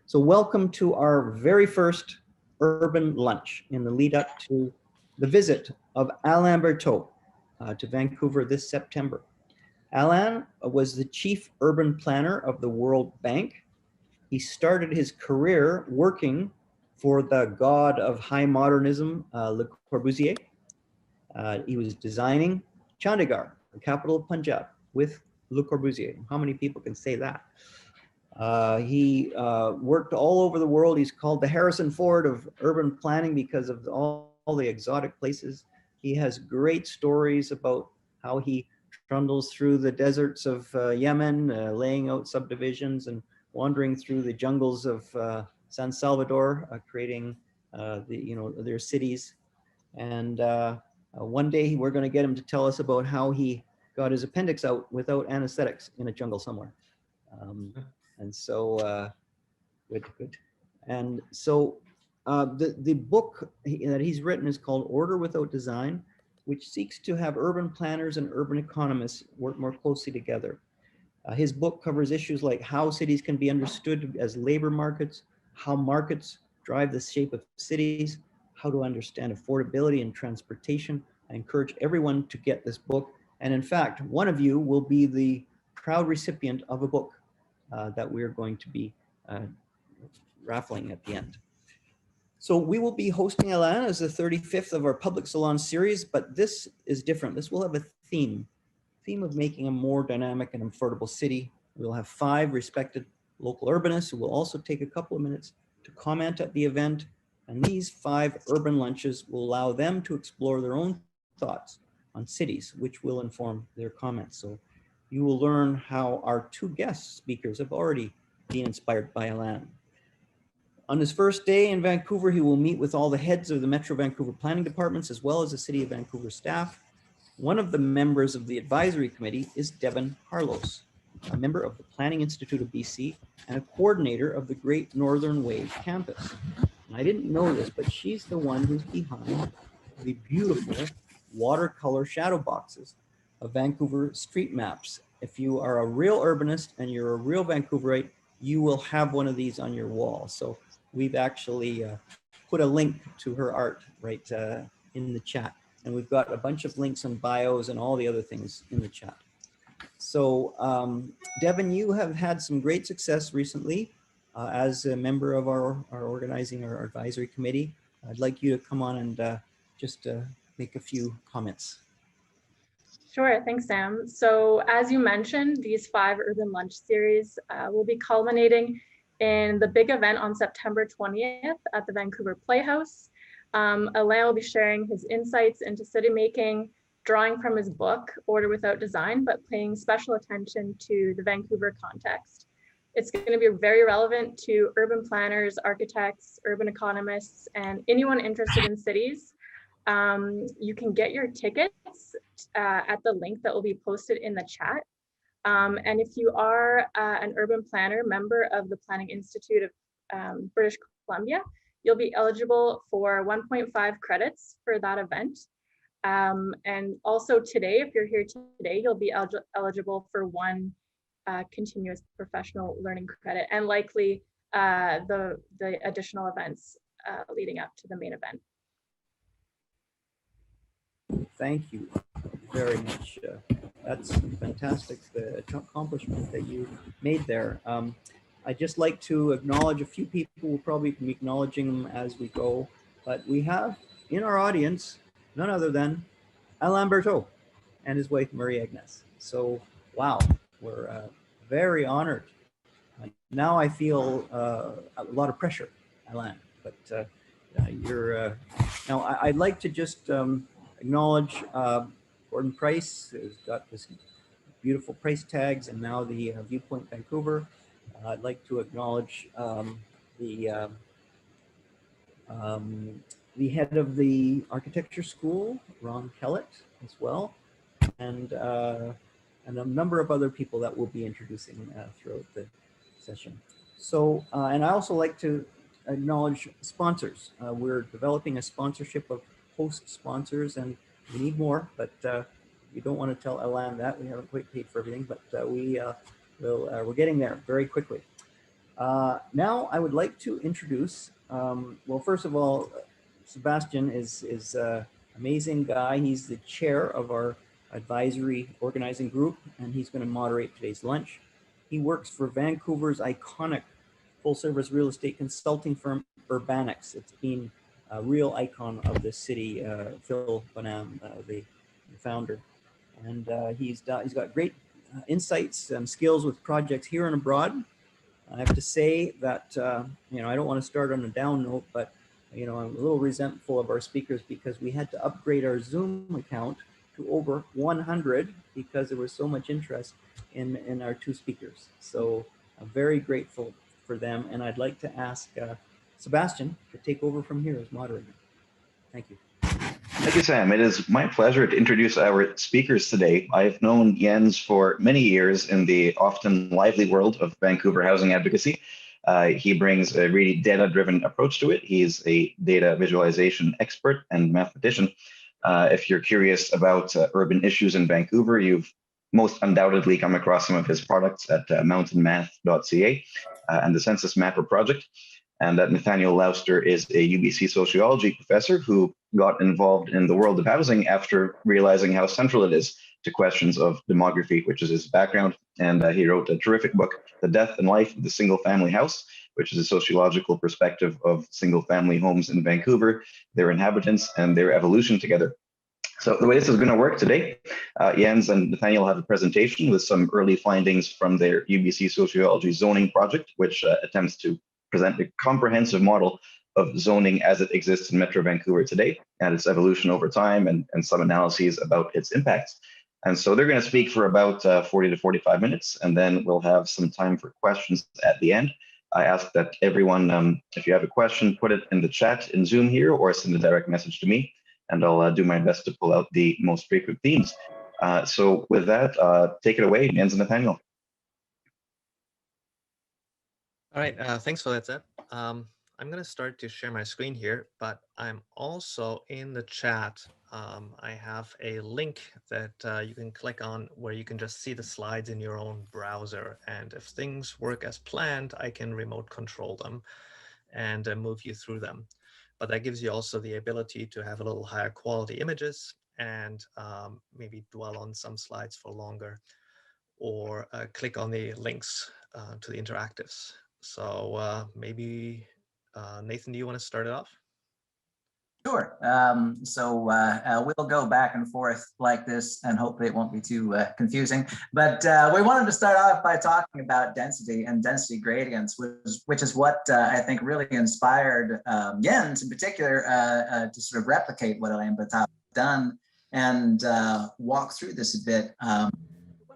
So welcome to our very first urban lunch in the lead up to the visit of Alain Bertaud to Vancouver this September. Alain was the chief urban planner of the World Bank. He started his career working for the god of high modernism, Le Corbusier. He was designing Chandigarh, the capital of Punjab, with Le Corbusier. How many people can say that? He worked all over the world. He's called the Harrison Ford of urban planning because of all the exotic places. He has great stories about how he trundles through the deserts of Yemen, laying out subdivisions and wandering through the jungles of San Salvador, creating their cities. And one day we're going to get him to tell us about how he got his appendix out without anesthetics in a jungle somewhere. And so, good. And so the book that he's written is called Order Without Design, which seeks to have urban planners and urban economists work more closely together. His book covers issues like how cities can be understood as labor markets, how markets drive the shape of cities, how to understand affordability and transportation. I encourage everyone to get this book. And in fact, one of you will be the proud recipient of a book that we're going to be raffling at the end. So we will be hosting Alain as the 35th of our Public Salon series, but this is different. This will have a theme of making a more dynamic and affordable city. We'll have 5 respected local urbanists who will also take a couple of minutes to comment at the event. And these 5 urban lunches will allow them to explore their own thoughts on cities, which will inform their comments. So you will learn how our 2 guest speakers have already been inspired by Alain. On his first day in Vancouver, he will meet with all the heads of the Metro Vancouver planning departments, as well as the City of Vancouver staff. One of the members of the advisory committee is Devin Harlos, a member of the Planning Institute of BC and a coordinator of the Great Northern Wave campus. And I didn't know this, but she's the one who's behind the beautiful watercolor shadow boxes of Vancouver street maps. If you are a real urbanist and you're a real Vancouverite, you will have one of these on your wall. So we've actually put a link to her art right in the chat. And we've got a bunch of links and bios and all the other things in the chat. So Devin, you have had some great success recently as a member of our organizing our advisory committee. I'd like you to come on and just make a few comments. Sure, thanks, Sam. So as you mentioned, these 5 urban lunch series will be culminating in the big event on September 20th at the Vancouver Playhouse. Alain will be sharing his insights into city making, drawing from his book, Order Without Design, but paying special attention to the Vancouver context. It's going to be very relevant to urban planners, architects, urban economists, and anyone interested in cities. You can get your tickets at the link that will be posted in the chat. And if you are an urban planner, member of the Planning Institute of British Columbia, you'll be eligible for 1.5 credits for that event. And also today, if you're here today, you'll be eligible for 1 continuous professional learning credit, and likely the additional events leading up to the main event. Thank you very much. That's fantastic, the accomplishment that you made there. I'd just like to acknowledge a few people. We'll probably be acknowledging them as we go, but we have in our audience none other than Alain Bertaud and his wife, Marie Agnes. So, wow, we're very honored. Now I feel a lot of pressure, Alain, but you're, now I'd like to just acknowledge Gordon Price, who's got this beautiful price tags, and now the Viewpoint Vancouver. I'd like to acknowledge the head of the architecture school, Ron Kellett, as well, and a number of other people that we'll be introducing throughout the session. So, and I also like to acknowledge sponsors. We're developing a sponsorship of host sponsors, and we need more, but you don't want to tell Alain that. We haven't quite paid for everything, but we're getting there very quickly. Now I would like to introduce, well, first of all, Sebastian is an amazing guy. He's the chair of our advisory organizing group, and he's going to moderate today's lunch. He works for Vancouver's iconic full-service real estate consulting firm, Urbanics. It's been a real icon of the city, Phil Bonham, the founder. And he's got great insights and skills with projects here and abroad. I have to say that, I don't want to start on a down note, but, I'm a little resentful of our speakers because we had to upgrade our Zoom account to over 100 because there was so much interest in our two speakers. So I'm very grateful for them. And I'd like to ask Sebastian to take over from here as moderator. Thank you. Thank you, Sam. It is my pleasure to introduce our speakers today. I've known Jens for many years in the often lively world of Vancouver housing advocacy. He brings a really data-driven approach to it. He's a data visualization expert and mathematician. If you're curious about urban issues in Vancouver, you've most undoubtedly come across some of his products at mountainmath.ca and the Census Mapper project. And Nathanael Lauster is a UBC sociology professor who got involved in the world of housing after realizing how central it is to questions of demography, which is his background. And he wrote a terrific book, The Death and Life of the Single Family House, which is a sociological perspective of single family homes in Vancouver, their inhabitants, and their evolution together. So the way this is going to work today, Jens and Nathanael have a presentation with some early findings from their UBC sociology zoning project, which attempts to present a comprehensive model of zoning as it exists in Metro Vancouver today and its evolution over time and some analyses about its impacts. And so they're going to speak for about 40 to 45 minutes, and then we'll have some time for questions at the end. I ask that everyone, if you have a question, put it in the chat in Zoom here or send a direct message to me, and I'll do my best to pull out the most frequent themes. So with that, take it away, Jens and Nathanael. All right, thanks for that, Sept. I'm going to start to share my screen here, but I'm also in the chat. I have a link that you can click on where you can just see the slides in your own browser. And if things work as planned, I can remote control them and move you through them. But that gives you also the ability to have a little higher quality images and maybe dwell on some slides for longer, or click on the links to the interactives. So maybe, Nathan, do you want to start it off? Sure. We'll go back and forth like this, and hopefully it won't be too confusing. But we wanted to start off by talking about density and density gradients, which is what I think really inspired Jens in particular to sort of replicate what Alain Bertaud has done and walk through this a bit. When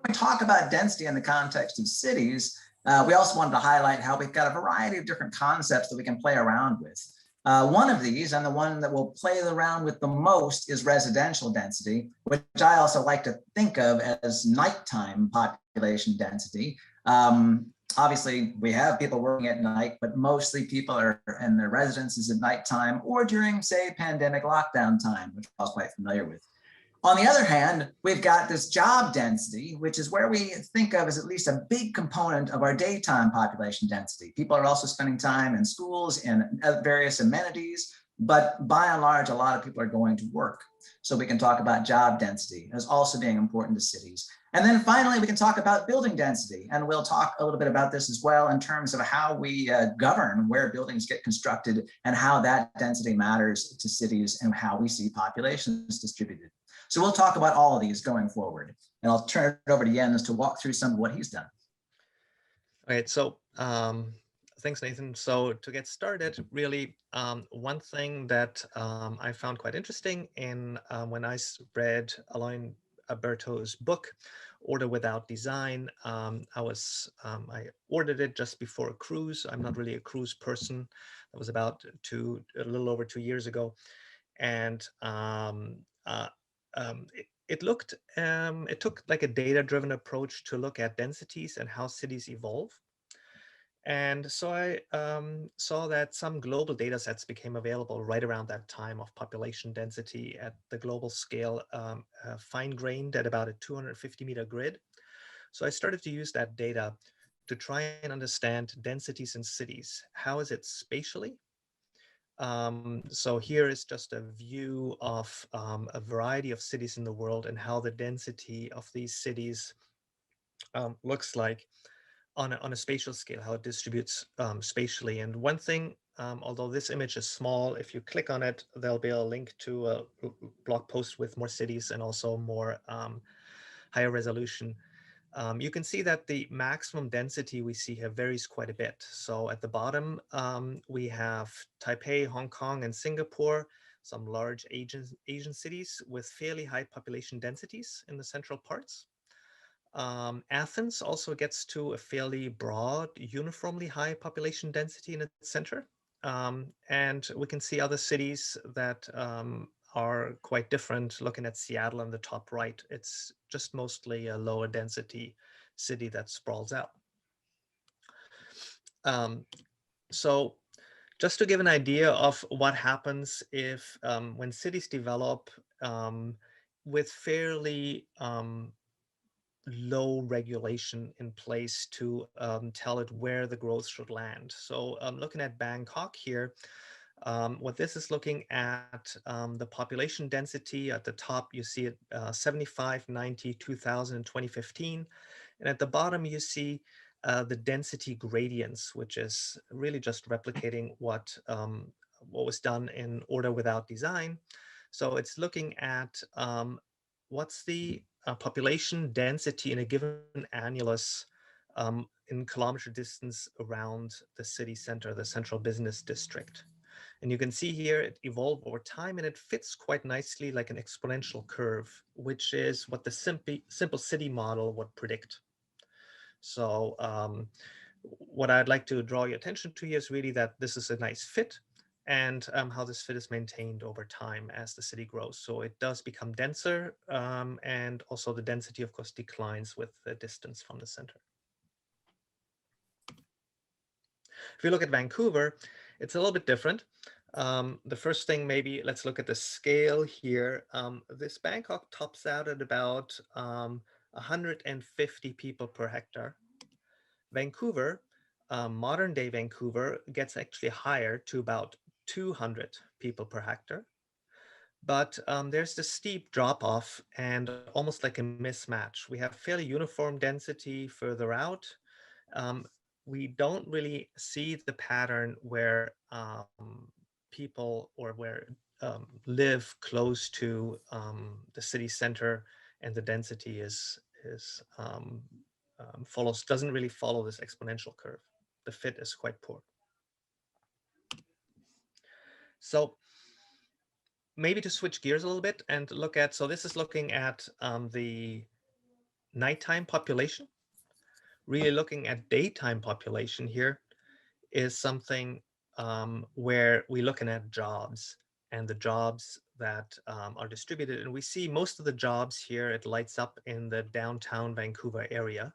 we talk about density in the context of cities, we also wanted to highlight how we've got a variety of different concepts that we can play around with. One of these, and the one that we'll play around with the most, is residential density, which I also like to think of as nighttime population density. Obviously, we have people working at night, but mostly people are in their residences at nighttime or during, say, pandemic lockdown time, which I was quite familiar with. On the other hand, we've got this job density, which is where we think of as at least a big component of our daytime population density. People are also spending time in schools and various amenities, but by and large, a lot of people are going to work. So we can talk about job density as also being important to cities. And then finally, we can talk about building density. And we'll talk a little bit about this as well in terms of how we govern where buildings get constructed and how that density matters to cities and how we see populations distributed. So we'll talk about all of these going forward. And I'll turn it over to Jens to walk through some of what he's done. All right, so thanks, Nathan. So to get started, really, one thing that I found quite interesting in when I read Alain Bertaud's book, Order Without Design, I ordered it just before a cruise. I'm not really a cruise person. That was about a little over 2 years ago. And it took like a data-driven approach to look at densities and how cities evolve. And so I saw that some global data sets became available right around that time of population density at the global scale, fine-grained at about a 250-meter grid. So I started to use that data to try and understand densities in cities. How is it spatially? So here is just a view of a variety of cities in the world and how the density of these cities looks like on a spatial scale, how it distributes spatially. And one thing, although this image is small, if you click on it, there'll be a link to a blog post with more cities and also more higher resolution. You can see that the maximum density we see here varies quite a bit. So at the bottom, we have Taipei, Hong Kong, and Singapore, some large Asian cities with fairly high population densities in the central parts. Athens also gets to a fairly broad, uniformly high population density in its center. And we can see other cities that are quite different. Looking at Seattle on the top right, it's just mostly a lower density city that sprawls out. So just to give an idea of what happens if when cities develop with fairly low regulation in place to tell it where the growth should land. So looking at Bangkok here, what this is looking at the population density at the top, you see it 75, 90, 2000, and 2015. And at the bottom, you see the density gradients, which is really just replicating what was done in Order Without Design. So it's looking at what's the population density in a given annulus in kilometer distance around the city center, the central business district. And you can see here it evolved over time, and it fits quite nicely like an exponential curve, which is what the simple city model would predict. So what I'd like to draw your attention to here is really that this is a nice fit, and how this fit is maintained over time as the city grows. So it does become denser, and also the density, of course, declines with the distance from the center. If you look at Vancouver, it's a little bit different. The first thing, maybe let's look at the scale here. This Bangkok tops out at about 150 people per hectare. Vancouver, modern day Vancouver, gets actually higher to about 200 people per hectare. But there's this steep drop off and almost like a mismatch. We have fairly uniform density further out. We don't really see the pattern where people or where live close to the city center and the density doesn't really follow this exponential curve. The fit is quite poor. So maybe to switch gears a little bit and look at, so this is looking at the nighttime population. Really looking at daytime population here is something where we're looking at jobs and the jobs that are distributed. And we see most of the jobs here, it lights up in the downtown Vancouver area.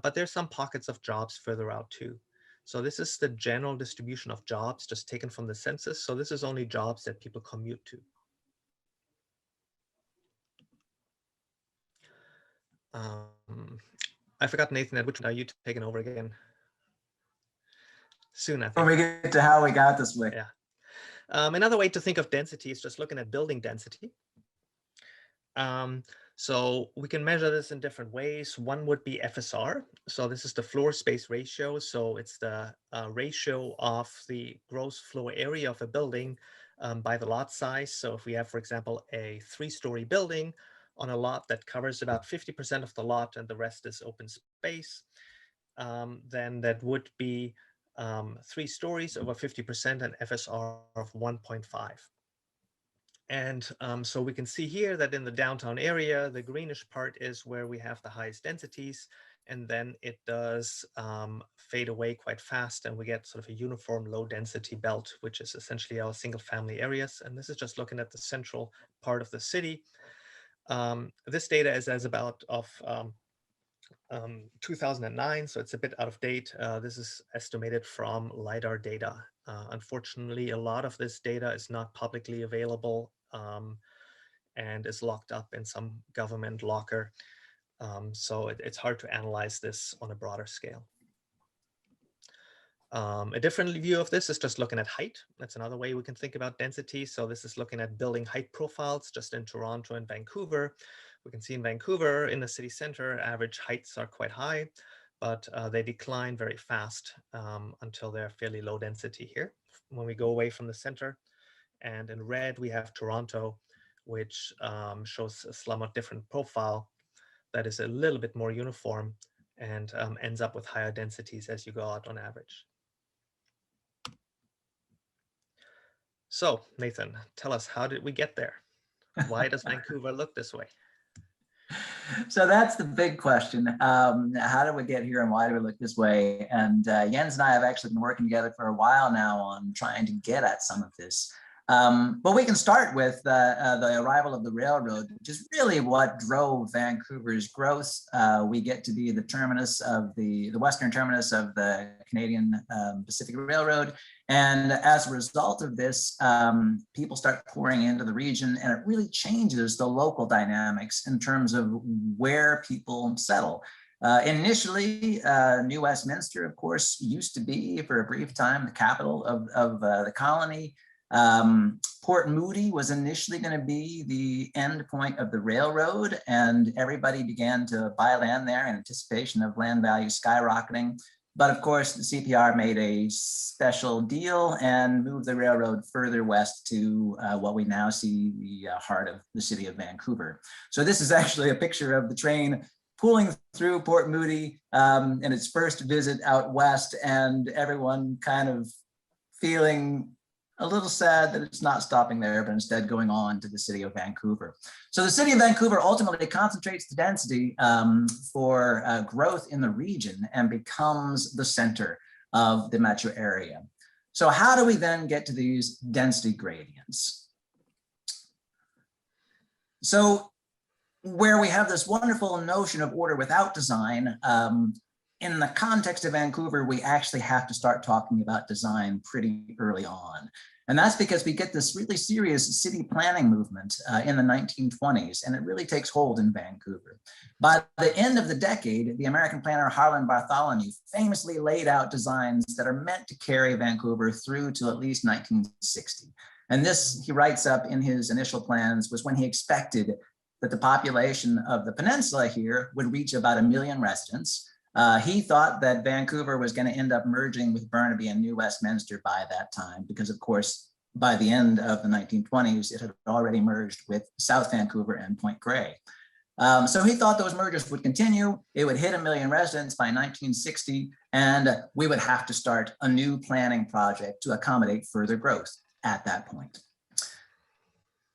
But there's some pockets of jobs further out too. So this is the general distribution of jobs just taken from the census. So this is only jobs that people commute to. I forgot, Nathan, at which one are you taking over again? Soon, I think. When we get to how we got this way. Yeah. Another way to think of density is just looking at building density. So we can measure this in different ways. One would be FSR. So this is the floor space ratio. So it's the ratio of the gross floor area of a building by the lot size. So if we have, for example, a 3-story building on a lot that covers about 50% of the lot and the rest is open space, then that would be 3 stories over 50% and FSR of 1.5. And so we can see here that in the downtown area, the greenish part is where we have the highest densities, and then it does fade away quite fast, and we get sort of a uniform low density belt, which is essentially our single family areas. And this is just looking at the central part of the city. This data is as about of 2009, so it's a bit out of date. This is estimated from LiDAR data. Unfortunately, a lot of this data is not publicly available and is locked up in some government locker. So it's hard to analyze this on a broader scale. A different view of this is just looking at height. That's another way we can think about density. So this is looking at building height profiles just in Toronto and Vancouver. We can see in Vancouver, in the city center, average heights are quite high, but they decline very fast until they're fairly low density here when we go away from the center. And in red, we have Toronto, which shows a somewhat different profile that is a little bit more uniform and ends up with higher densities as you go out on average. So Nathan, tell us, how did we get there? Why does Vancouver look this way? So that's the big question. How did we get here and why do we look this way? And Jens and I have actually been working together for a while now on trying to get at some of this. But we can start with the arrival of the railroad, which is really what drove Vancouver's growth. We get to be the terminus of the western terminus of the Canadian Pacific Railroad. And as a result of this, people start pouring into the region, and it really changes the local dynamics in terms of where people settle. Initially, New Westminster, of course, used to be for a brief time the capital of the colony. Port Moody was initially going to be the end point of the railroad, and everybody began to buy land there in anticipation of land values skyrocketing. But of course, the CPR made a special deal and moved the railroad further west to what we now see the heart of the city of Vancouver. So this is actually a picture of the train pulling through Port Moody in its first visit out west, and everyone kind of feeling a little sad that it's not stopping there, but instead going on to the city of Vancouver. So the city of Vancouver ultimately concentrates the density for growth in the region and becomes the center of the metro area. So how do we then get to these density gradients? So where we have this wonderful notion of order without design, in the context of Vancouver, we actually have to start talking about design pretty early on. And that's because we get this really serious city planning movement in the 1920s, and it really takes hold in Vancouver. By the end of the decade, the American planner Alain Bertaud famously laid out designs that are meant to carry Vancouver through to at least 1960. And this, he writes up in his initial plans, was when he expected that the population of the peninsula here would reach about 1 million residents. He thought that Vancouver was going to end up merging with Burnaby and New Westminster by that time, because of course, by the end of the 1920s, it had already merged with South Vancouver and Point Grey. So he thought those mergers would continue. It would hit 1 million residents by 1960, and we would have to start a new planning project to accommodate further growth at that point.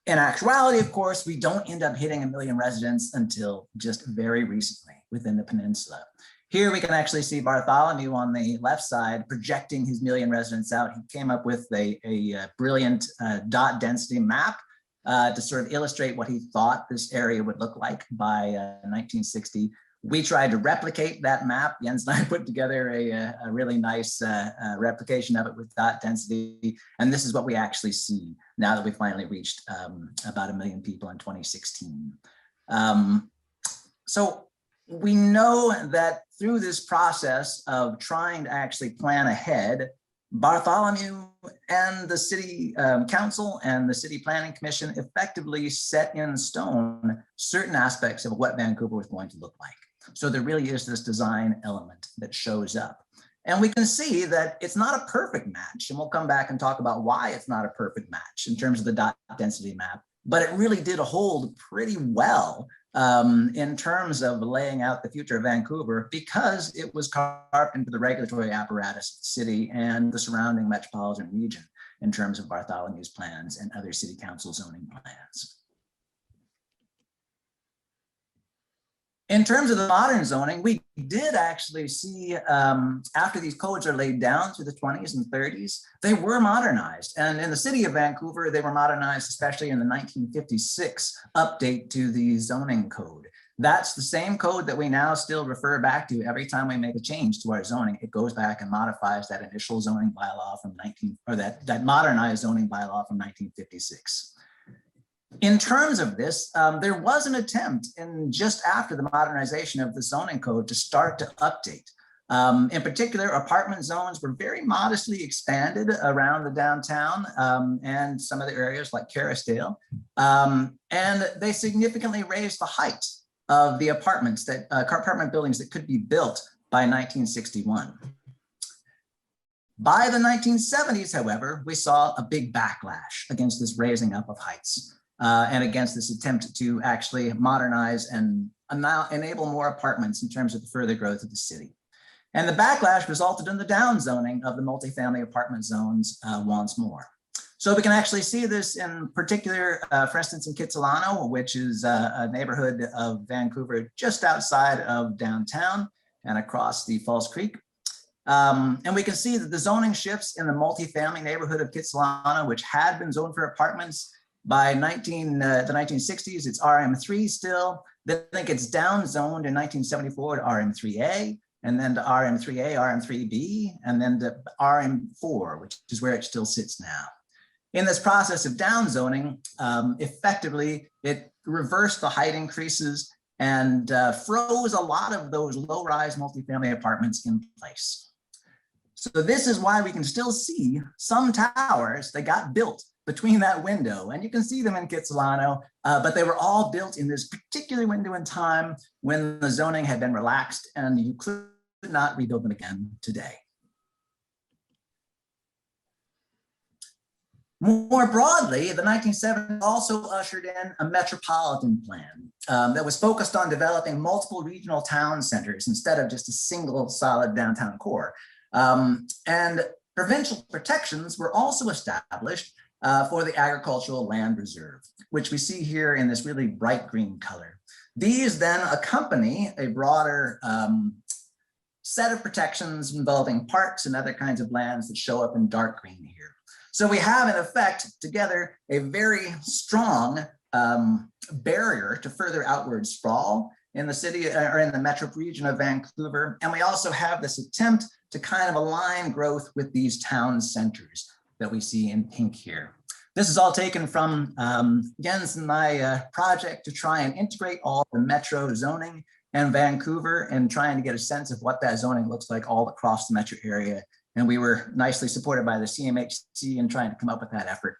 In actuality, of course, we don't end up hitting 1 million residents until just very recently within the peninsula. Here we can actually see Bartholomew on the left side projecting his 1 million residents out. He came up with a brilliant dot density map to sort of illustrate what he thought this area would look like by 1960. We tried to replicate that map. Jens and I put together a really nice replication of it with dot density. And this is what we actually see now that we finally reached about 1 million people in 2016. So we know that through this process of trying to actually plan ahead, Bartholomew and the city council and the city planning commission effectively set in stone certain aspects of what Vancouver was going to look like. So there really is this design element that shows up. And we can see that it's not a perfect match. And we'll come back and talk about why it's not a perfect match in terms of the dot density map, but it really did hold pretty well in terms of laying out the future of Vancouver, because it was carved into the regulatory apparatus of the city and the surrounding metropolitan region in terms of Bartholomew's plans and other city council zoning plans. In terms of the modern zoning, we did actually see after these codes are laid down through the 20s and 30s, they were modernized. And in the city of Vancouver, they were modernized, especially in the 1956 update to the zoning code. That's the same code that we now still refer back to every time we make a change to our zoning. It goes back and modifies that initial zoning bylaw from that modernized zoning bylaw from 1956. In terms of this, there was an attempt in just after the modernization of the zoning code to start to update In particular, apartment zones were very modestly expanded around the downtown and some of the areas like Kerrisdale. And they significantly raised the height of the apartment buildings that could be built by 1961. By the 1970s, however, we saw a big backlash against this raising up of heights and against this attempt to actually modernize and enable more apartments in terms of the further growth of the city. And the backlash resulted in the downzoning of the multifamily apartment zones once more. So we can actually see this in particular, for instance, in Kitsilano, which is a neighborhood of Vancouver just outside of downtown and across the False Creek. And we can see that the zoning shifts in the multifamily neighborhood of Kitsilano, which had been zoned for apartments by the 1960s, it's RM3 still. Then it gets downzoned in 1974 to RM3A, and then to RM3A, RM3B, and then to RM4, which is where it still sits now. In this process of downzoning, effectively, it reversed the height increases and froze a lot of those low-rise multifamily apartments in place. So this is why we can still see some towers that got built between that window, and you can see them in Kitsilano, but they were all built in this particular window in time when the zoning had been relaxed and you could not rebuild them again today. More broadly, the 1970s also ushered in a metropolitan plan that was focused on developing multiple regional town centers instead of just a single solid downtown core. And provincial protections were also established for the agricultural land reserve, which we see here in this really bright green color. These then accompany a broader set of protections involving parks and other kinds of lands that show up in dark green here. So we have, in effect, together a very strong barrier to further outward sprawl in the city or in the metro region of Vancouver. And we also have this attempt to kind of align growth with these town centers that we see in pink here. This is all taken from Jens and my project to try and integrate all the metro zoning in Vancouver and trying to get a sense of what that zoning looks like all across the metro area. And we were nicely supported by the CMHC in trying to come up with that effort.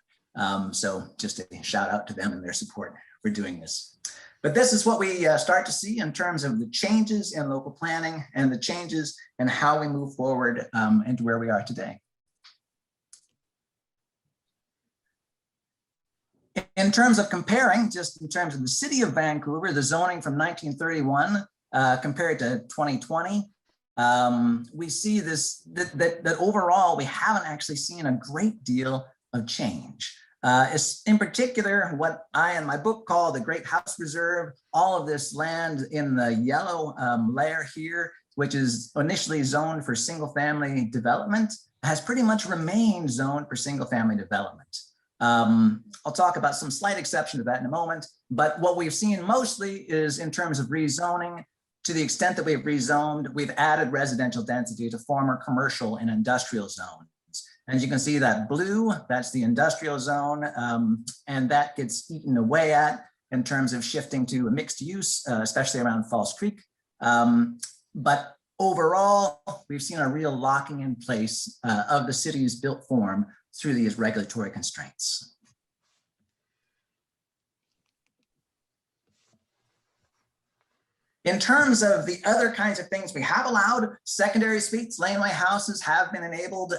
So just a shout out to them and their support for doing this. But this is what we start to see in terms of the changes in local planning and the changes in how we move forward into where we are today. In terms of comparing, just in terms of the city of Vancouver, the zoning from 1931 compared to 2020, we see this, that overall, we haven't actually seen a great deal of change. In particular, what I in my book call the Great House Reserve, all of this land in the yellow layer here, which is initially zoned for single family development, has pretty much remained zoned for single family development. I'll talk about some slight exception to that in a moment, but what we've seen mostly is in terms of rezoning. To the extent that we've rezoned, we've added residential density to former commercial and industrial zones. And you can see that blue, that's the industrial zone, and that gets eaten away at in terms of shifting to a mixed use, especially around False Creek. But overall, we've seen a real locking in place of the city's built form through these regulatory constraints. In terms of the other kinds of things we have allowed, secondary suites, laneway houses have been enabled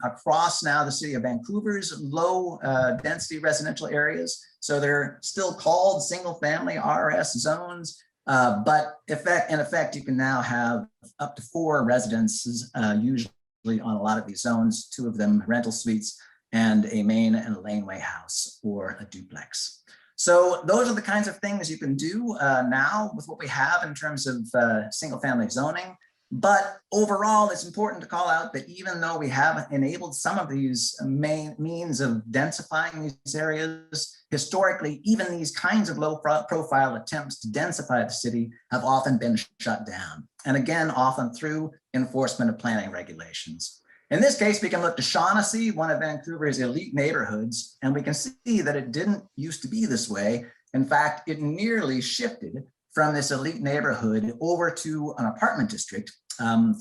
across now the city of Vancouver's low density residential areas. So they're still called single family RS zones, but in effect, you can now have up to 4 residences usually on a lot of these zones, 2 of them rental suites and a main and a laneway house or a duplex. So those are the kinds of things you can do now with what we have in terms of single family zoning. But overall, it's important to call out that even though we have enabled some of these main means of densifying these areas, historically, even these kinds of low profile attempts to densify the city have often been shut down. And again, often through enforcement of planning regulations. In this case, we can look to Shaughnessy, one of Vancouver's elite neighborhoods, and we can see that it didn't used to be this way. In fact, it nearly shifted from this elite neighborhood over to an apartment district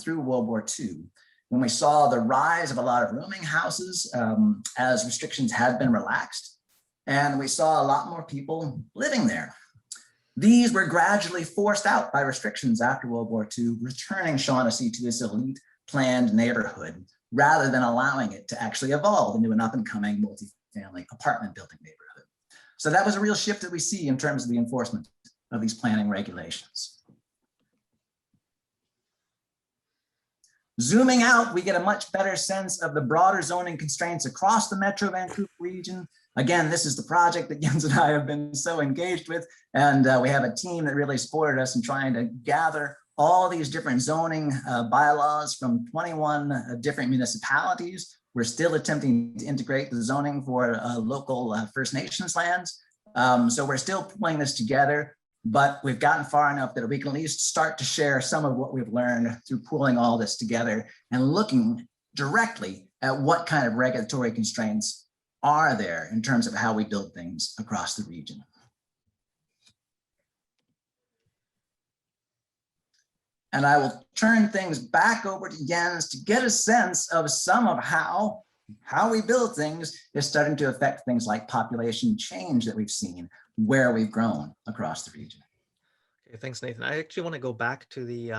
through World War II, when we saw the rise of a lot of rooming houses as restrictions had been relaxed, and we saw a lot more people living there. These were gradually forced out by restrictions after World War II, returning Shaughnessy to this elite planned neighborhood, rather than allowing it to actually evolve into an up-and-coming multifamily apartment building neighborhood. So that was a real shift that we see in terms of the enforcement of these planning regulations. Zooming out, we get a much better sense of the broader zoning constraints across the Metro Vancouver region. Again, this is the project that Jens and I have been so engaged with, and we have a team that really supported us in trying to gather all these different zoning bylaws from 21 different municipalities. We're still attempting to integrate the zoning for local First Nations lands. So we're still pulling this together, but we've gotten far enough that we can at least start to share some of what we've learned through pulling all this together and looking directly at what kind of regulatory constraints are there in terms of how we build things across the region. And I will turn things back over to Jens to get a sense of some of how we build things is starting to affect things like population change that we've seen where we've grown across the region. Okay, thanks, Nathan. I actually want to go back to the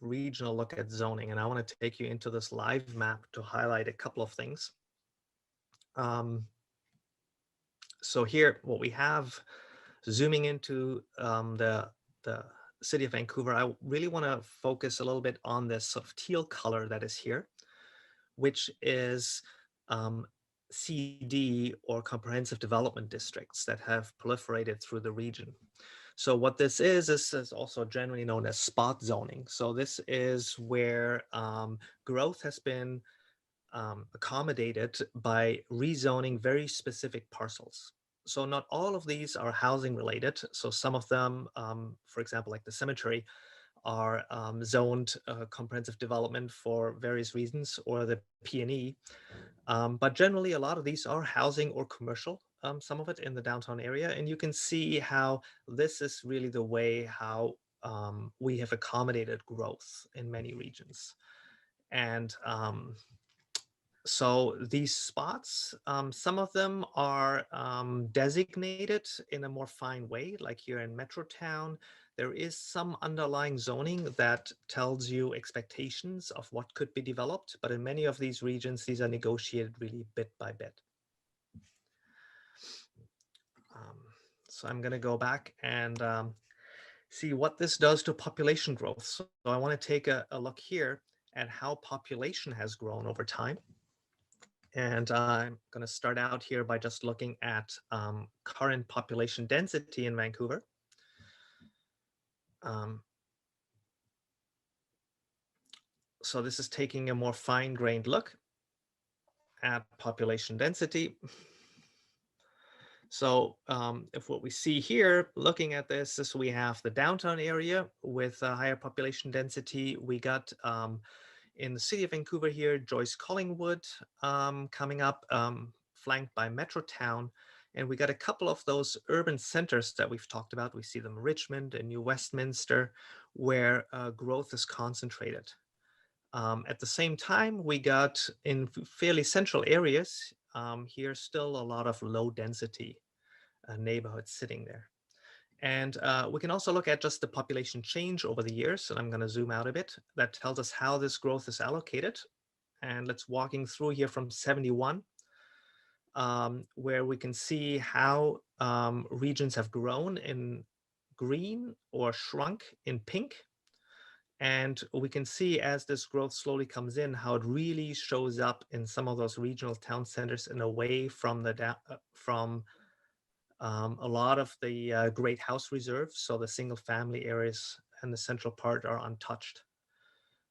regional look at zoning, and I want to take you into this live map to highlight a couple of things. So here, what we have, zooming into the city of Vancouver, I really want to focus a little bit on this sort of teal color that is here, which is CD, or comprehensive development districts, that have proliferated through the region. So what this is also generally known as spot zoning. So this is where growth has been accommodated by rezoning very specific parcels. So not all of these are housing related. So some of them, for example, like the cemetery, are zoned comprehensive development for various reasons, or the P&E. But generally, a lot of these are housing or commercial, some of it in the downtown area. And you can see how this is really the way how we have accommodated growth in many regions. And so these spots, some of them are designated in a more fine way, like here in Metrotown. There is some underlying zoning that tells you expectations of what could be developed, but in many of these regions, these are negotiated really bit by bit. So I'm going to go back and see what this does to population growth. So I want to take a look here at how population has grown over time. And I'm going to start out here by just looking at current population density in Vancouver. So this is taking a more fine-grained look at population density. So if what we see here, looking at this, is we have the downtown area with a higher population density. We got in the city of Vancouver here, Joyce Collingwood coming up, flanked by Metrotown. And we got a couple of those urban centers that we've talked about. We see them in Richmond and New Westminster, where growth is concentrated. At the same time, we got in fairly central areas, here still a lot of low density neighborhoods sitting there. And we can also look at just the population change over the years. And I'm going to zoom out a bit. That tells us how this growth is allocated. And let's walking through here from 71, where we can see how regions have grown in green or shrunk in pink. And we can see as this growth slowly comes in, how it really shows up in some of those regional town centers and away from the a lot of the great house reserves. So the single family areas and the central part are untouched.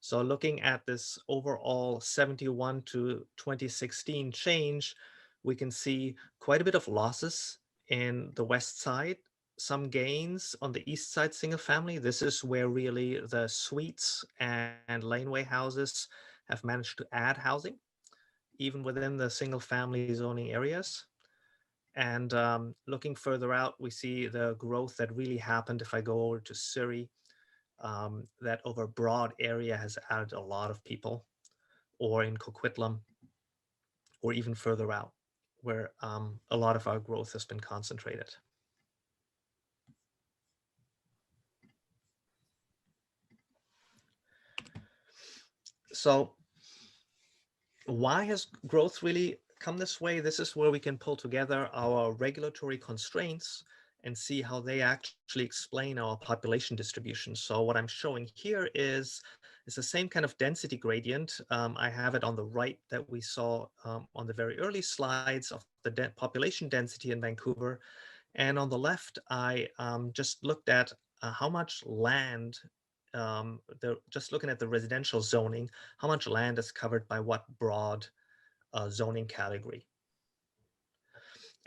So looking at this overall 71 to 2016 change, we can see quite a bit of losses in the west side, some gains on the east side single family. This is where really the suites and laneway houses have managed to add housing, even within the single family zoning areas. And looking further out, we see the growth that really happened. If I go over to Surrey, that over a broad area has added a lot of people, or in Coquitlam, or even further out, where a lot of our growth has been concentrated. So why has growth really come this way? This is where we can pull together our regulatory constraints and see how they actually explain our population distribution. So what I'm showing here is the same kind of density gradient. I have it on the right that we saw on the very early slides of the population density in Vancouver. And on the left, I just looked at how much land, just looking at the residential zoning, how much land is covered by what broad zoning category.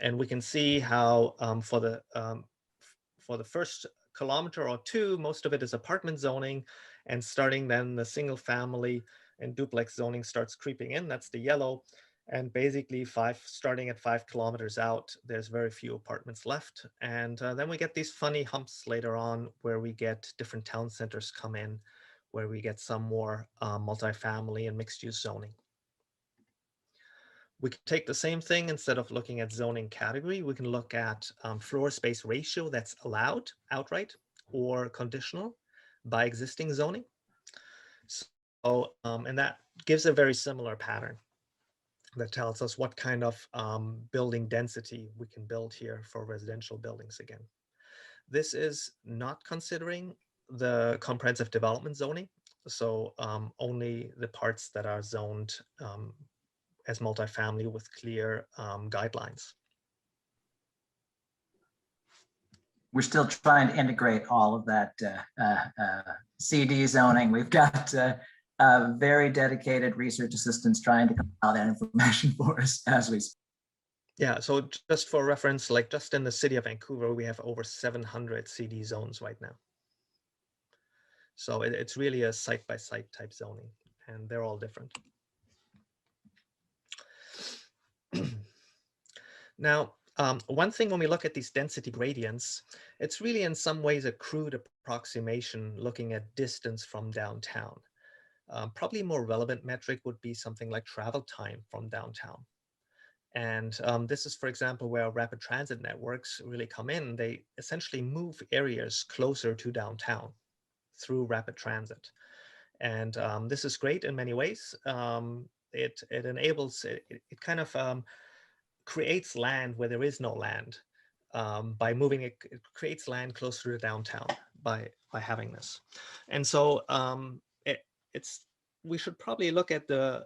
And we can see how for the first kilometer or two, most of it is apartment zoning, and starting then the single family and duplex zoning starts creeping in. That's the yellow. And basically starting at 5 kilometers out, there's very few apartments left. And then we get these funny humps later on where we get different town centers come in, where we get some more multifamily and mixed use zoning. We can take the same thing, instead of looking at zoning category, we can look at floor space ratio that's allowed outright or conditional by existing zoning. So, and that gives a very similar pattern that tells us what kind of building density we can build here for residential buildings again. This is not considering the comprehensive development zoning. So only the parts that are zoned as multifamily with clear guidelines. We're still trying to integrate all of that CD zoning. We've got very dedicated research assistants trying to compile that information for us as we speak. Yeah, so just for reference, like just in the city of Vancouver, we have over 700 CD zones right now. So it's really a site-by-site type zoning, and they're all different. Now, one thing when we look at these density gradients, it's really in some ways a crude approximation looking at distance from downtown. Probably a more relevant metric would be something like travel time from downtown. And this is, for example, where rapid transit networks really come in. They essentially move areas closer to downtown through rapid transit. And this is great in many ways. It enables, it kind of creates land where there is no land. By moving it, it creates land closer to downtown by having this. And so we should probably look at the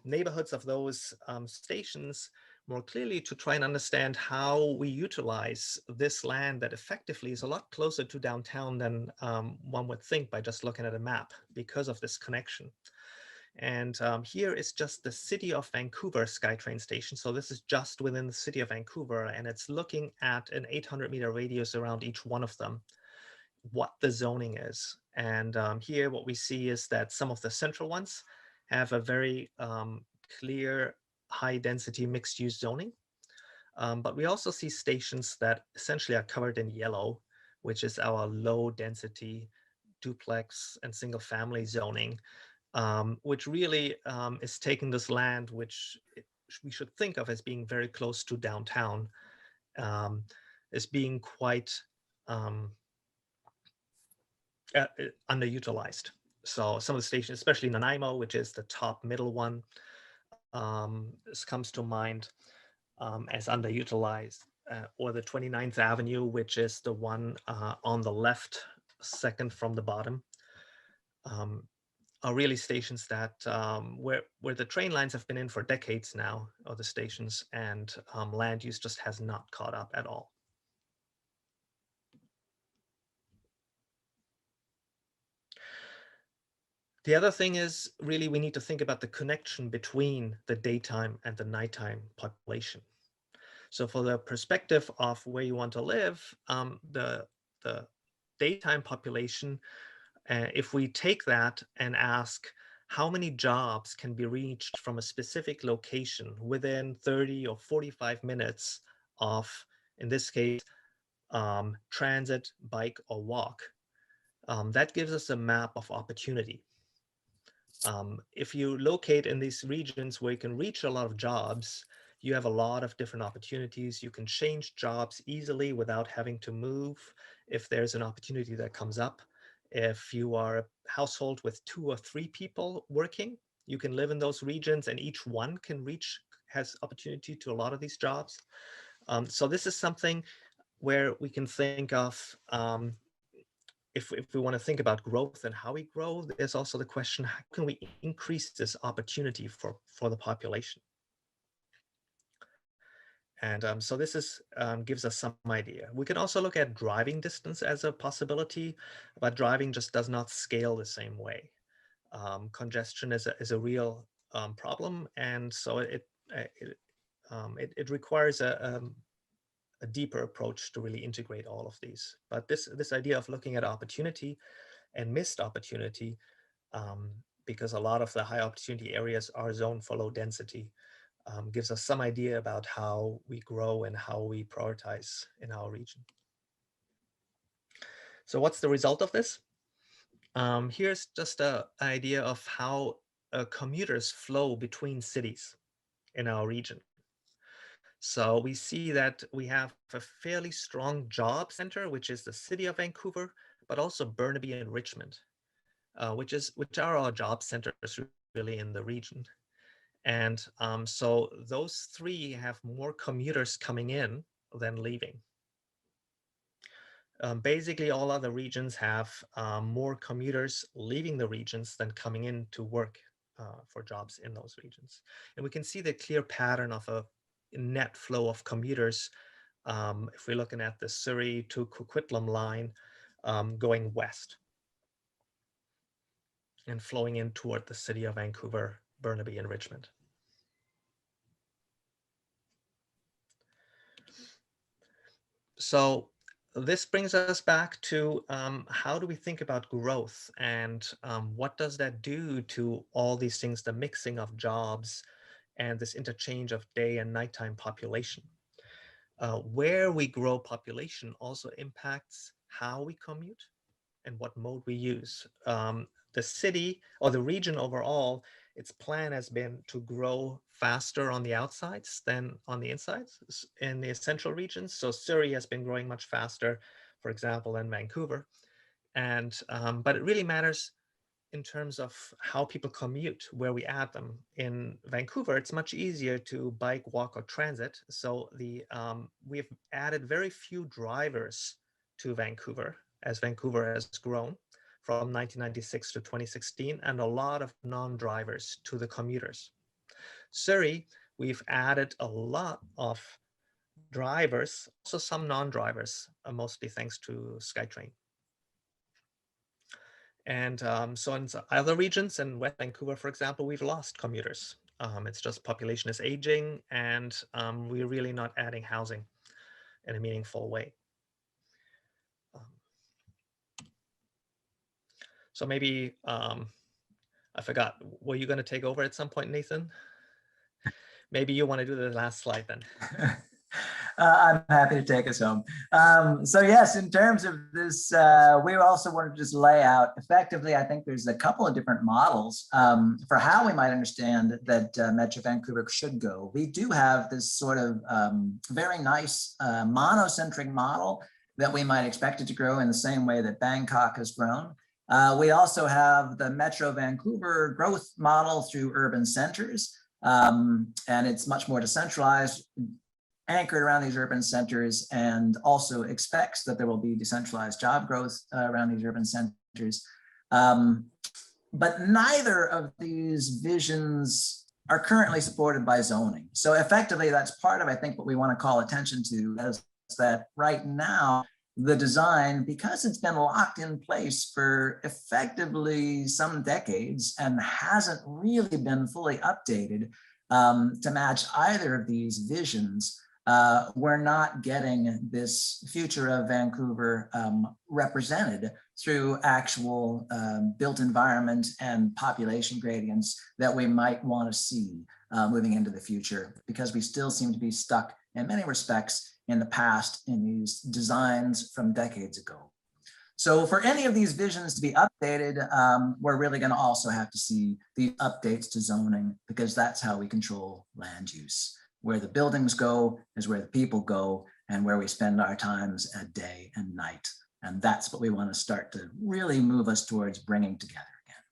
neighborhoods of those stations more clearly to try and understand how we utilize this land that effectively is a lot closer to downtown than one would think by just looking at a map because of this connection. And here is just the city of Vancouver SkyTrain station. So this is just within the city of Vancouver, and it's looking at an 800-meter radius around each one of them, what the zoning is. And here what we see is that some of the central ones have a very clear high density mixed use zoning. But we also see stations that essentially are covered in yellow, which is our low density duplex and single family zoning, which really is taking this land, which we should think of as being very close to downtown, as being quite underutilized. So some of the stations, especially Nanaimo, which is the top middle one, this comes to mind as underutilized, or the 29th Avenue, which is the one on the left, second from the bottom, are really stations that where the train lines have been in for decades now, or the stations, and land use just has not caught up at all. The other thing is really we need to think about the connection between the daytime and the nighttime population. So for the perspective of where you want to live, the daytime population, if we take that and ask how many jobs can be reached from a specific location within 30 or 45 minutes of, in this case, transit, bike, or walk, that gives us a map of opportunity. If you locate in these regions where you can reach a lot of jobs, you have a lot of different opportunities. You can change jobs easily without having to move if there's an opportunity that comes up. If you are a household with 2 or 3 people working, you can live in those regions and each one has opportunity to a lot of these jobs. So this is something where we can think of, if we want to think about growth and how we grow, there's also the question, how can we increase this opportunity for the population? And so this gives us some idea. We can also look at driving distance as a possibility, but driving just does not scale the same way. Congestion is a real problem, and so it requires a deeper approach to really integrate all of these. But this idea of looking at opportunity and missed opportunity, because a lot of the high opportunity areas are zoned for low density, gives us some idea about how we grow and how we prioritize in our region. So what's the result of this? Here's just an idea of how commuters flow between cities in our region. So we see that we have a fairly strong job center, which is the city of Vancouver, but also Burnaby and Richmond, which are our job centers really in the region. And so those 3 have more commuters coming in than leaving. Basically, all other regions have more commuters leaving the regions than coming in to work for jobs in those regions. And we can see the clear pattern of a net flow of commuters if we're looking at the Surrey to Coquitlam line going west and flowing in toward the city of Vancouver, Burnaby, and Richmond. So this brings us back to how do we think about growth, and what does that do to all these things, the mixing of jobs and this interchange of day and nighttime population. Where we grow population also impacts how we commute and what mode we use. The city or the region overall, its plan has been to grow faster on the outsides than on the insides in the central regions. So Surrey has been growing much faster, for example, than Vancouver. And but it really matters in terms of how people commute, where we add them. In Vancouver, it's much easier to bike, walk, or transit. So we've added very few drivers to Vancouver as Vancouver has grown from 1996 to 2016, and a lot of non-drivers to the commuters. Surrey, we've added a lot of drivers, also some non-drivers, mostly thanks to SkyTrain. And so in other regions, in West Vancouver, for example, we've lost commuters. It's just population is aging, and we're really not adding housing in a meaningful way. So maybe, I forgot, were you going to take over at some point, Nathan? Maybe you want to do the last slide then. I'm happy to take us home. So yes, in terms of this, we also wanted to just lay out effectively, I think there's a couple of different models for how we might understand that Metro Vancouver should go. We do have this sort of very nice monocentric model that we might expect it to grow in the same way that Bangkok has grown. We also have the Metro Vancouver growth model through urban centers, and it's much more decentralized, anchored around these urban centers, and also expects that there will be decentralized job growth around these urban centers. But neither of these visions are currently supported by zoning. So effectively, that's part of, I think, what we want to call attention to, is that right now, the design, because it's been locked in place for effectively some decades and hasn't really been fully updated to match either of these visions, we're not getting this future of Vancouver represented through actual built environment and population gradients that we might want to see moving into the future, because we still seem to be stuck in many respects in the past in these designs from decades ago. So for any of these visions to be updated, we're really going to also have to see the updates to zoning, because that's how we control land use. Where the buildings go is where the people go, and where we spend our times at day and night. And that's what we want to start to really move us towards bringing together again.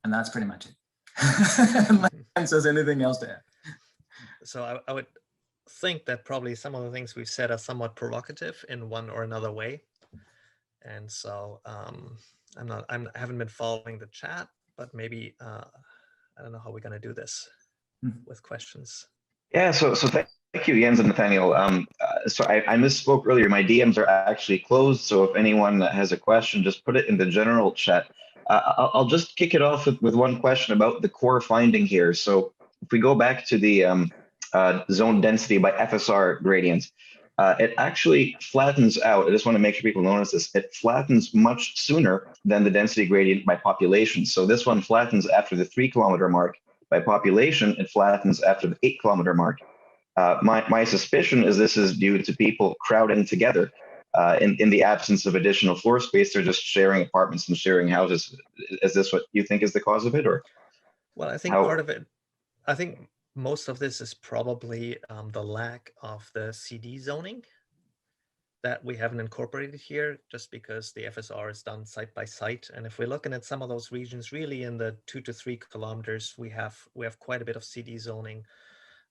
And that's pretty much it. Unless there's anything else to add. So I would think that probably some of the things we've said are somewhat provocative in one or another way. And so I haven't been following the chat, but maybe, I don't know how we're going to do this with questions. Yeah, so thank you, Jens and Nathaniel. So I misspoke earlier. My DMs are actually closed. So if anyone has a question, just put it in the general chat. I'll just kick it off with one question about the core finding here. So if we go back to the zone density by FSR gradient, it actually flattens out. I just want to make sure people notice this. It flattens much sooner than the density gradient by population. So this one flattens after the 3 kilometer mark. By population, it flattens after the 8 kilometer mark. My suspicion is this is due to people crowding together. In the absence of additional floor space, they're just sharing apartments and sharing houses. Is this what you think is the cause of it, or? Well, I think part of it, I think most of this is probably the lack of the CD zoning that we haven't incorporated here, just because the FSR is done site by site. And if we're looking at some of those regions, really in the 2 to 3 kilometers, we have quite a bit of CD zoning.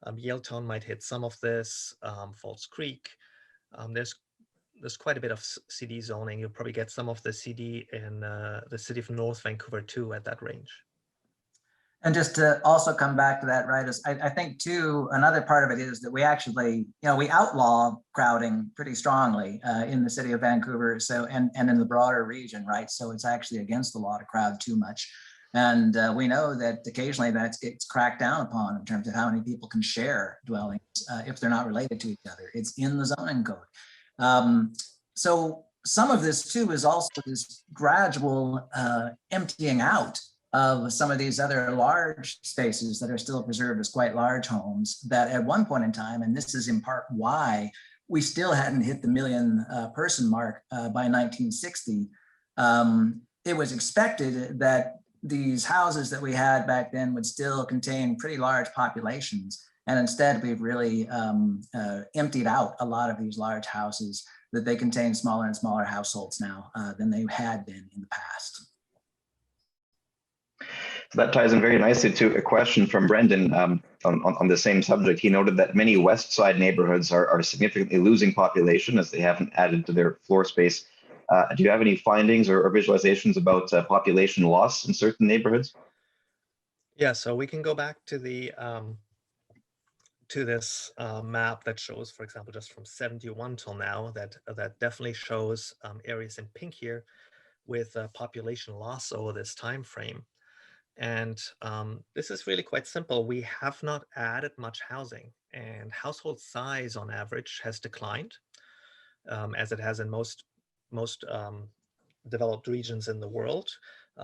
Yaletown might hit some of this, Falls Creek. There's quite a bit of CD zoning. You'll probably get some of the CD in the city of North Vancouver too at that range. And just to also come back to that, right, is I think too, another part of it is that we actually, we outlaw crowding pretty strongly in the city of Vancouver, so and in the broader region, right? So it's actually against the law to crowd too much. And we know that occasionally that gets cracked down upon in terms of how many people can share dwellings if they're not related to each other. It's in the zoning code. So some of this too is also this gradual emptying out of some of these other large spaces that are still preserved as quite large homes that at one point in time, and this is in part why we still hadn't hit the million person mark by 1960, it was expected that these houses that we had back then would still contain pretty large populations. And instead we've really emptied out a lot of these large houses, that they contain smaller and smaller households now than they had been in the past. So that ties in very nicely to a question from Brendan on the same subject. He noted that many West Side neighborhoods are significantly losing population as they haven't added to their floor space. Do you have any findings or visualizations about population loss in certain neighborhoods? Yeah, so we can go back to the to this map that shows, for example, just from 71 till now, that definitely shows areas in pink here with population loss over this time frame. And this is really quite simple. We have not added much housing, and household size on average has declined, as it has in most developed regions in the world.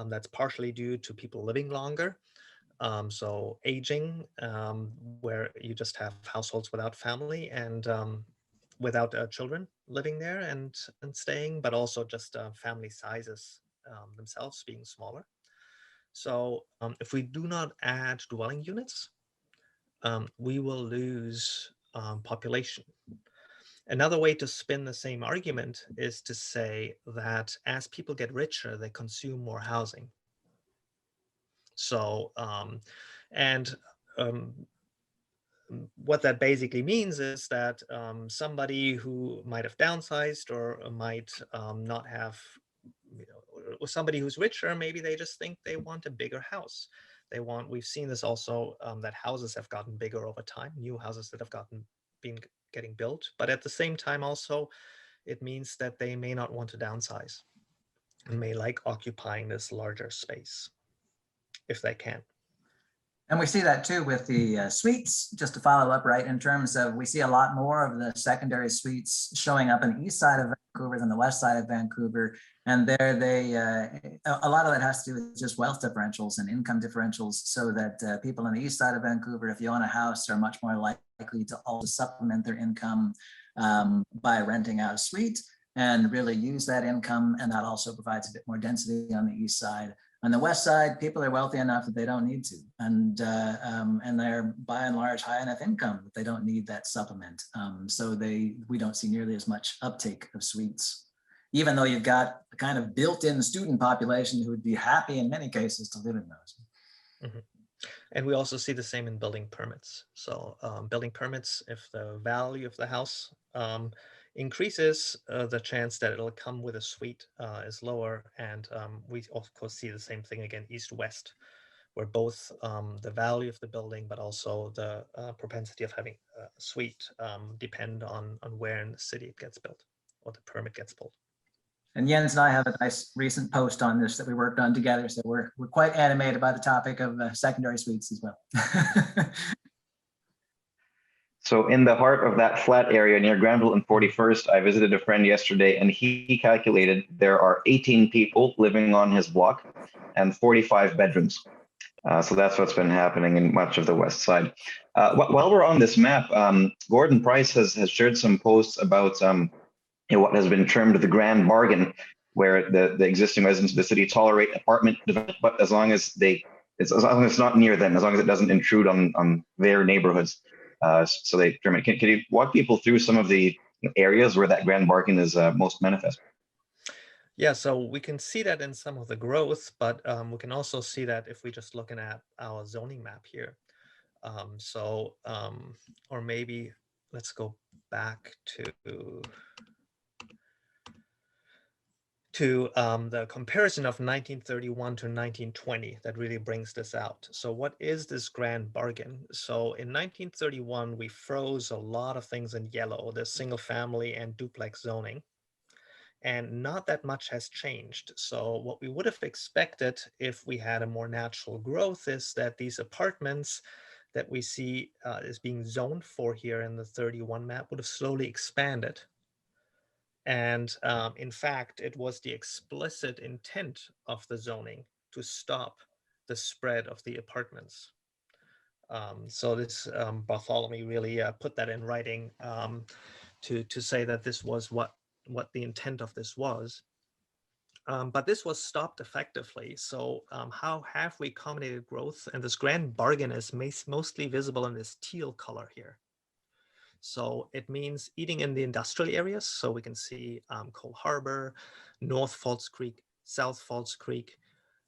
That's partially due to people living longer. So aging, where you just have households without family and without children living there and staying, but also just family sizes themselves being smaller. So if we do not add dwelling units, we will lose population. Another way to spin the same argument is to say that as people get richer, they consume more housing. So, what that basically means is that somebody who might have downsized or might not have, or somebody who's richer, maybe they just think they want a bigger house. We've seen this also, that houses have gotten bigger over time, new houses that have been getting built, but at the same time also, it means that they may not want to downsize and may like occupying this larger space if they can. And we see that too with the suites, just to follow up, right, in terms of we see a lot more of the secondary suites showing up on the east side of Vancouver than the west side of Vancouver. And there a lot of that has to do with just wealth differentials and income differentials, so that people on the east side of Vancouver, if you own a house, are much more likely to also supplement their income by renting out a suite and really use that income. And that also provides a bit more density on the east side. On the west side, people are wealthy enough that they don't need to, and they're by and large high enough income that they don't need that supplement. So we don't see nearly as much uptake of suites, even though you've got a kind of built-in student population who would be happy in many cases to live in those. Mm-hmm. And we also see the same in building permits. So building permits, if the value of the house increases, the chance that it'll come with a suite is lower. And we of course see the same thing again, east-west, where both the value of the building, but also the propensity of having a suite depend on where in the city it gets built or the permit gets pulled. And Jens and I have a nice recent post on this that we worked on together. So we're quite animated by the topic of secondary suites as well. So in the heart of that flat area near Granville and 41st, I visited a friend yesterday, and he calculated there are 18 people living on his block and 45 bedrooms. So that's what's been happening in much of the west side. While we're on this map, Gordon Price has shared some posts about what has been termed the grand bargain, where the existing residents of the city tolerate apartment development, but as long as it's not near them, as long as it doesn't intrude on their neighborhoods. So they term it. Can you walk people through some of the areas where that grand bargain is most manifest? Yeah, so we can see that in some of the growth, but we can also see that if we just looking at our zoning map here. Or maybe let's go back to the comparison of 1931 to 1920 that really brings this out. So what is this grand bargain? So in 1931, we froze a lot of things in yellow, the single family and duplex zoning, and not that much has changed. So what we would have expected if we had a more natural growth is that these apartments that we see is being zoned for here in the 31 map would have slowly expanded. And in fact, it was the explicit intent of the zoning to stop the spread of the apartments. So this Bartholomew really put that in writing to say that this was what the intent of this was. But this was stopped effectively. So how have we accommodated growth? And this grand bargain is mostly visible in this teal color here. So it means eating in the industrial areas. So we can see Cole Harbor, North Falls Creek, South Falls Creek.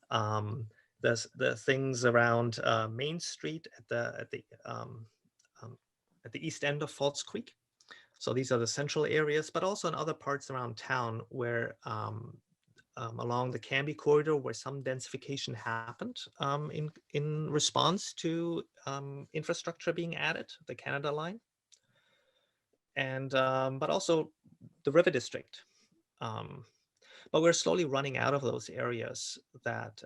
The things around Main Street at the east end of Falls Creek. So these are the central areas, but also in other parts around town where along the Canby corridor, where some densification happened in response to infrastructure being added, the Canada Line. And but also the River District. But we're slowly running out of those areas that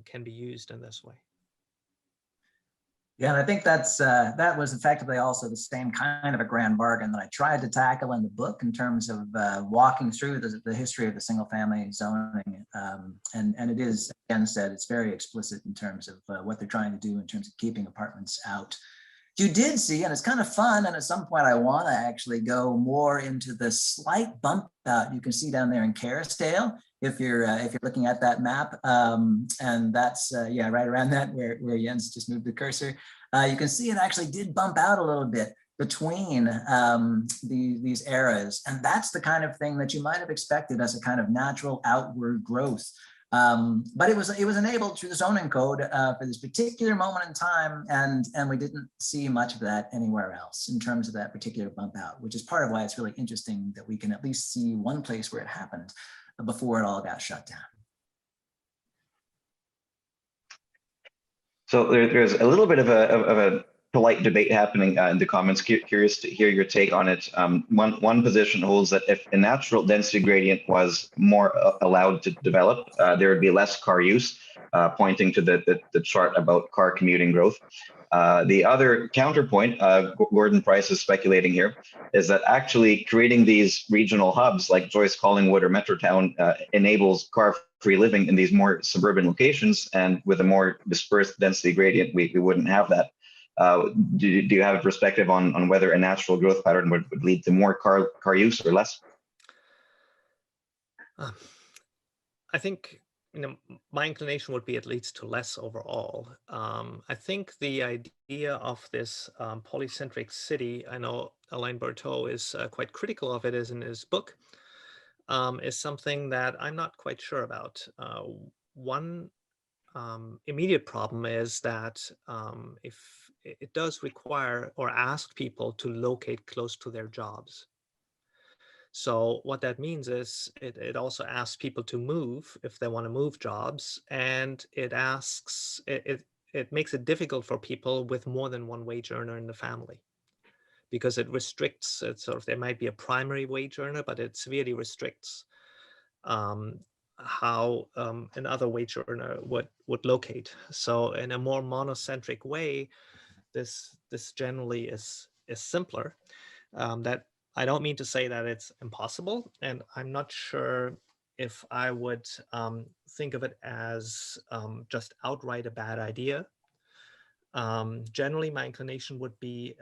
can be used in this way. Yeah, and I think that was effectively also the same kind of a grand bargain that I tried to tackle in the book in terms of walking through the history of the single family zoning. And it is, again said, it's very explicit in terms of what they're trying to do in terms of keeping apartments out. You did see, and it's kind of fun, and at some point I want to actually go more into the slight bump out you can see down there in Kerrisdale, if you're looking at that map, and that's yeah, right around that where Jens just moved the cursor. You can see it actually did bump out a little bit between these eras, and that's the kind of thing that you might have expected as a kind of natural outward growth. But it was enabled through the zoning code for this particular moment in time, and we didn't see much of that anywhere else in terms of that particular bump out, which is part of why it's really interesting that we can at least see one place where it happened before it all got shut down. So there's a little bit of a polite debate happening in the comments. Curious to hear your take on it. One position holds that if a natural density gradient was more allowed to develop, there would be less car use, pointing to the chart about car commuting growth. The other counterpoint, Gordon Price is speculating here, is that actually creating these regional hubs like Joyce Collingwood or Metrotown enables car-free living in these more suburban locations, and with a more dispersed density gradient, we wouldn't have that. Do you have a perspective on whether a natural growth pattern would lead to more car use or less? I think, you know, my inclination would be it leads to less overall. I think the idea of this polycentric city, I know Alain Bertaud is quite critical of it as in his book, is something that I'm not quite sure about. One immediate problem is that if it does require or ask people to locate close to their jobs. So what that means is it also asks people to move if they want to move jobs, and it makes it difficult for people with more than one wage earner in the family, because it restricts it. Sort of, there might be a primary wage earner, but it severely restricts how another wage earner would locate. So in a more monocentric way, this generally is simpler. That I don't mean to say that it's impossible, and I'm not sure if I would think of it as just outright a bad idea. Generally, my inclination would be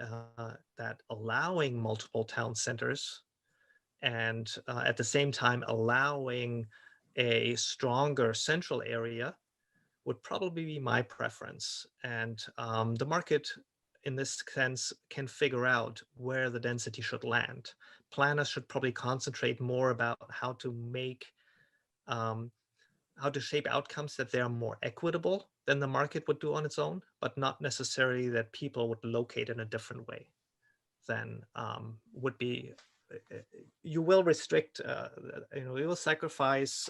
that allowing multiple town centers and at the same time allowing a stronger central area would probably be my preference. And the market, in this sense, can figure out where the density should land. Planners should probably concentrate more about how to make, how to shape outcomes that they are more equitable than the market would do on its own, but not necessarily that people would locate in a different way than would be. You will restrict, you will sacrifice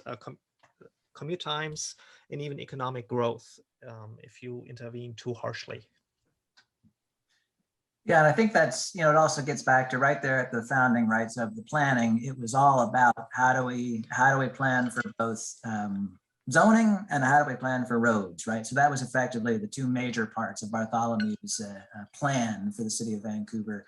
commute times and even economic growth if you intervene too harshly. Yeah, and I think that's, it also gets back to right there at the founding rights of the planning. It was all about how do we plan for both zoning and how do we plan for roads, right? So that was effectively the two major parts of Bartholomew's plan for the city of Vancouver,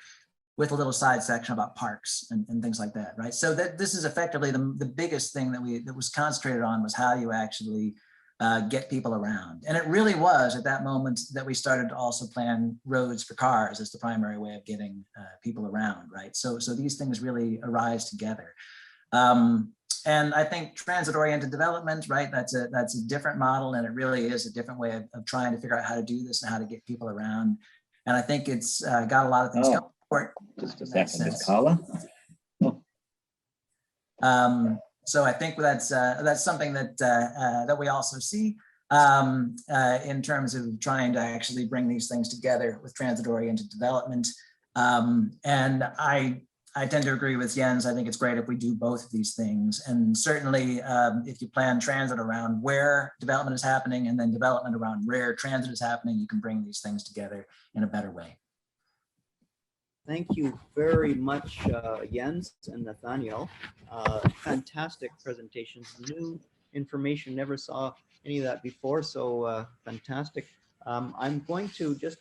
with a little side section about parks and things like that, right? So that this is effectively the biggest thing that was concentrated on was how you actually get people around. And it really was at that moment that we started to also plan roads for cars as the primary way of getting people around, right? So these things really arise together. And I think transit-oriented development, right? That's a different model, and it really is a different way of trying to figure out how to do this and how to get people around. And I think it's got a lot of things going for it. Just a second, Ms. Carla. So I think that's something that we also see in terms of trying to actually bring these things together with transit-oriented development. And I tend to agree with Jens. I think it's great if we do both of these things. And certainly if you plan transit around where development is happening and then development around where transit is happening, you can bring these things together in a better way. Thank you very much, Jens and Nathanael. Fantastic presentations, new information, never saw any of that before, so fantastic. I'm going to just,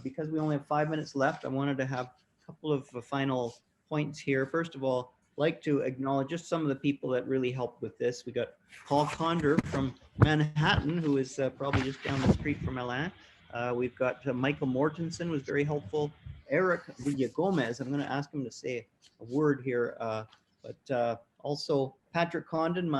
because we only have 5 minutes left, I wanted to have a couple of final points here. First of all, I'd like to acknowledge just some of the people that really helped with this. We got Paul Conder from Manhattan, who is probably just down the street from Alain. We've got Michael Mortensen was very helpful. Eric Villagomez, I'm going to ask him to say a word here, but also Patrick Condon,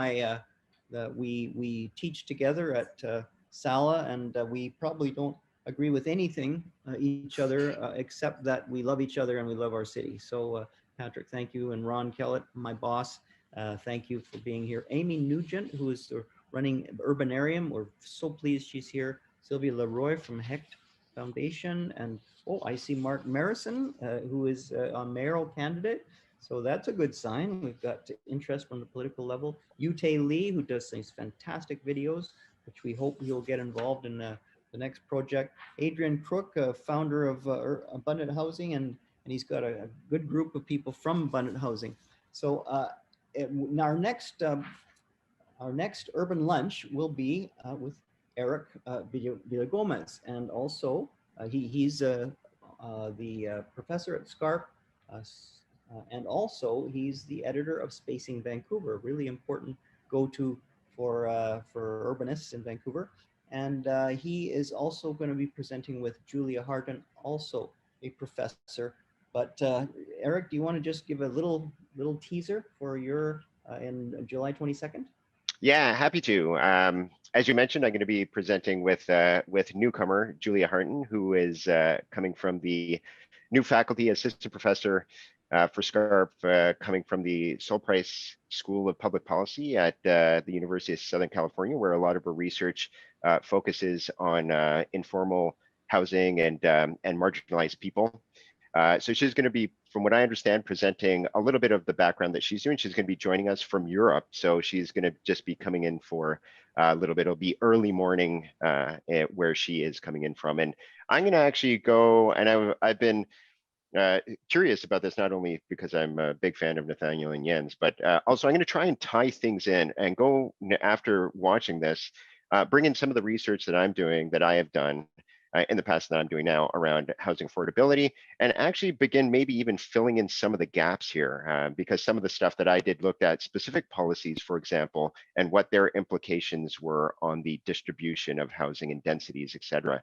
we teach together at Sala, and we probably don't agree with anything each other except that we love each other and we love our city. So Patrick, thank you. And Ron Kellett, my boss, thank you for being here. Amy Nugent, who is running Urbanarium, we're so pleased she's here. Sylvia Leroy from Hecht Foundation, and oh, I see Mark Marison, who is a mayoral candidate. So that's a good sign. We've got interest from the political level. Yute Lee, who does these fantastic videos, which we hope you'll get involved in the the next project. Adrian Crook, founder of Abundant Housing, and he's got a good group of people from Abundant Housing. So our next urban lunch will be with Eric Villagomez, and also he's the professor at SCARP, and also he's the editor of Spacing Vancouver, really important go-to for urbanists in Vancouver. And he is also going to be presenting with Julia Harton, also a professor. But Eric, do you want to just give a little teaser for your in July 22nd? Yeah, happy to. As you mentioned, I'm going to be presenting with newcomer Julia Harton, who is coming from the new faculty assistant professor for SCARP, coming from the Sol Price School of Public Policy at the University of Southern California, where a lot of her research focuses on informal housing and marginalized people. So she's going to be, from what I understand, presenting a little bit of the background that she's doing. She's going to be joining us from Europe. So she's going to just be coming in for a little bit. It'll be early morning where she is coming in from. And I'm going to actually go, and I've been curious about this, not only because I'm a big fan of Nathanael and Jens, but also I'm going to try and tie things in and go, after watching this, bring in some of the research that I'm doing, that I have done in the past, that I'm doing now around housing affordability, and actually begin maybe even filling in some of the gaps here, because some of the stuff that I did looked at specific policies, for example, and what their implications were on the distribution of housing and densities, et cetera.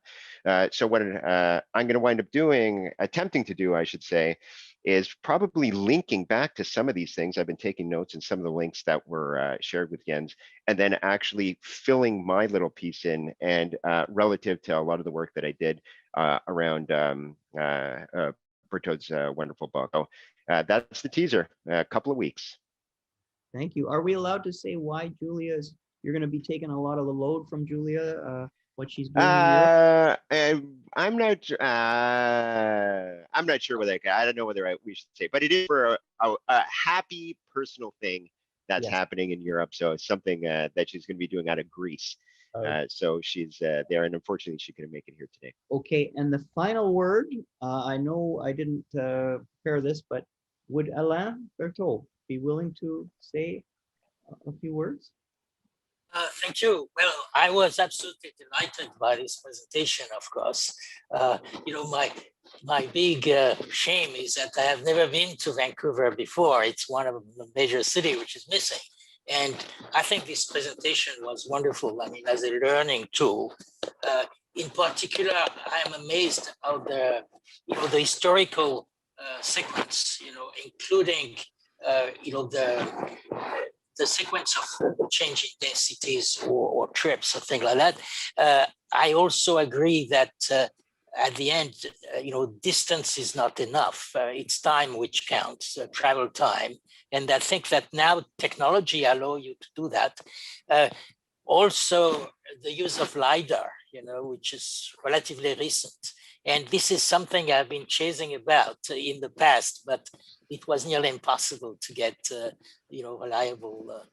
So what I'm going to wind up doing, attempting to do, I should say, is probably linking back to some of these things. I've been taking notes in some of the links that were shared with Jens, and then actually filling my little piece in, and relative to a lot of the work that I did around Bertaud's wonderful book. So that's the teaser, a couple of weeks. Thank you. Are we allowed to say why you're going to be taking a lot of the load from Julia? What she's doing? I'm not sure whether I don't know whether we should say, but it is for a happy personal thing that's happening in Europe. So it's something that she's going to be doing out of Greece. So she's there, and unfortunately she couldn't make it here today. Okay, and the final word, I know I didn't prepare this, but would Alain Bertaud be willing to say a few words? Thank you. Well, I was absolutely delighted by this presentation, of course. You know, my big shame is that I have never been to Vancouver before. It's one of the major cities which is missing. And I think this presentation was wonderful. I mean, as a learning tool. In particular, I am amazed how the historical sequence, including, the sequence of changing densities or trips or things like that. I also agree that at the end, distance is not enough. It's time which counts, travel time. And I think that now technology allows you to do that. Also, the use of LiDAR, which is relatively recent. And this is something I've been chasing about in the past, but it was nearly impossible to get, reliable.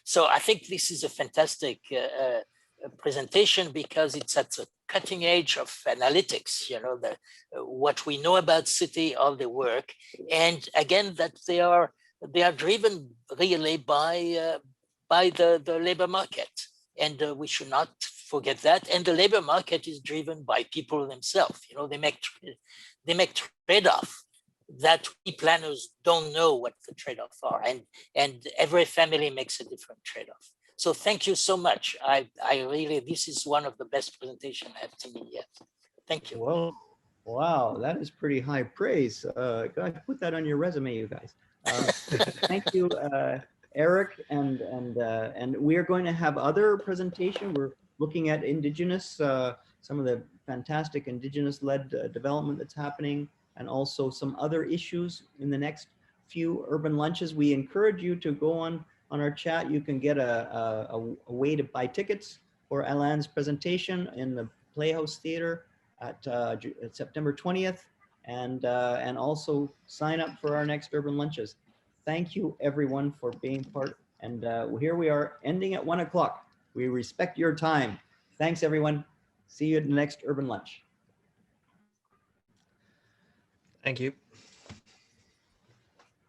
So I think this is a fantastic presentation because it's at the cutting edge of analytics, what we know about city, all the work. And again, that they are driven really by the labor market. And we should not forget that. And the labor market is driven by people themselves. They make trade-off that we planners don't know what the trade-offs are. And every family makes a different trade-off. So thank you so much. I really, this is one of the best presentations I have seen yet. Thank you. Well, wow, that is pretty high praise. Gotta put that on your resume, you guys. Thank you, Eric, and we are going to have other presentation. We're looking at Indigenous, some of the fantastic Indigenous-led development that's happening, and also some other issues in the next few urban lunches. We encourage you to go on our chat. You can get a way to buy tickets for Alain's presentation in the Playhouse Theater at September 20th, and also sign up for our next urban lunches. Thank you everyone for being part. And here we are ending at 1 o'clock. We respect your time. Thanks everyone. See you at the next Urban Lunch. Thank you.